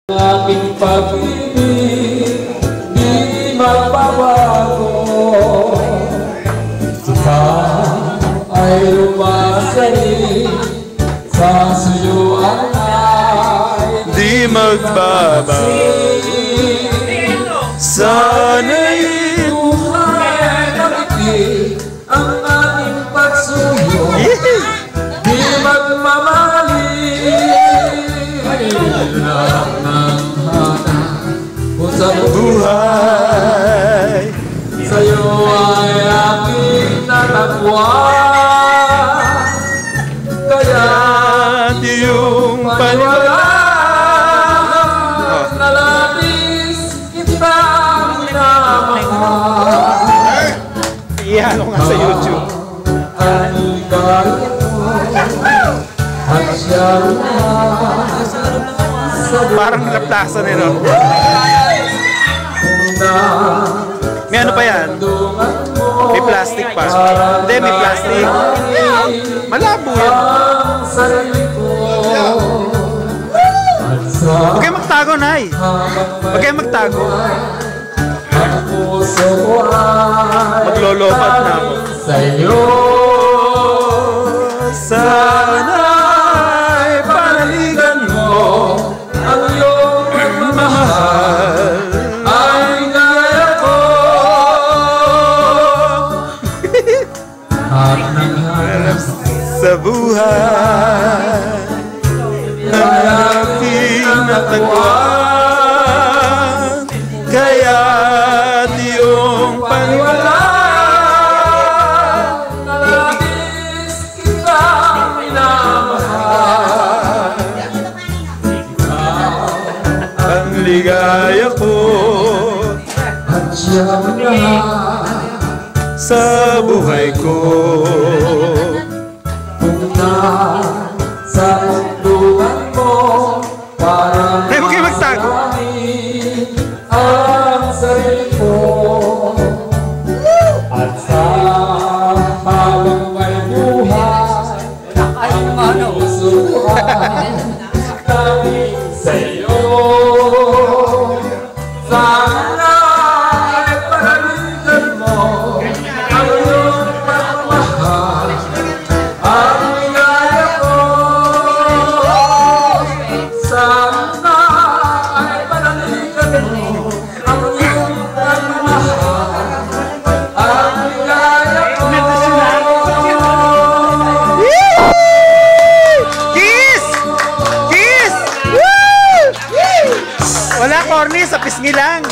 Aking pag-ibig di magbabago. Ikaw ay lumasari sa suyuan ay di magbabago. Sana'y buhay na ngiti ang aking pagsuyo. Di magmamali lahat ng hanap sa buhay. Sa'yo ay aking natagpuan, kaya yung paniwala na labis kitang minamahal. Iyan nga sa YouTube. Ang galit mo at siya Parang nilaplasan eh, no? May ano pa yan? May plastic pa. Hindi, may plastic. Malabo yan. Huwag kayo magtago, Nay. Huwag kayo magtago. Maglolopat na ako. Sana'y panaligan mo ang iyong magmamahal. Ay gaya ko at nangarap Sa buhay ang aking natagpuan, kaya't iyong paniwala na labis kitang minamahal. ang ligaya ko At siyang lahat sa buhay ko. kung nasa tulungan mo para Ay, huwag kayo magtago. masahin ang sarili ko. At sa habang may buhay ang puso ay tanging sa'yo. Sana ay palaligan mo ang iyong pagmamahal. Ang ligaya ko, sana ay palaligan mo ang iyong pagmamahal. Ang ligaya ko. Kiss! Kiss! Woo! Wala corny, sa pisngi lang.